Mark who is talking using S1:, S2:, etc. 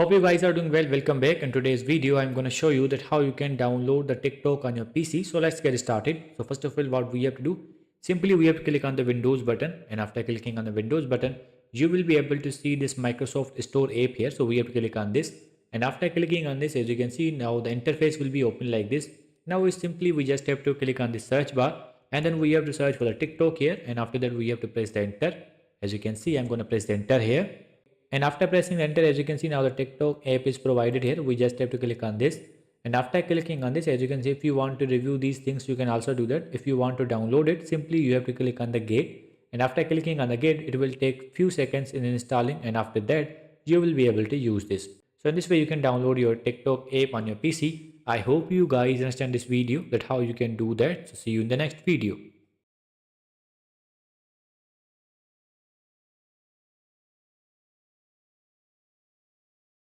S1: Hope you guys are doing well. Welcome back. In today's video, I'm going to show you that how you can download the TikTok on your PC. So let's get started. So first of all, what we have to do, simply we have to click on the Windows button, and after clicking on the Windows button, you will be able to see this Microsoft Store app here. So we have to click on this, and after clicking on this, as you can see, now the interface will be open like this. Now we just have to click on the search bar, and then we have to search for the TikTok here, and after that we have to press the enter. As you can see, I'm going to press the enter here. And after pressing enter, as you can see, now the TikTok app is provided here. We just have to click on this. And after clicking on this, as you can see, if you want to review these things, you can also do that. If you want to download it, simply you have to click on the gate. And after clicking on the gate, it will take few seconds in installing. And after that, you will be able to use this. So in this way, you can download your TikTok app on your PC. I hope you guys understand this video, that how you can do that. So see you in the next video.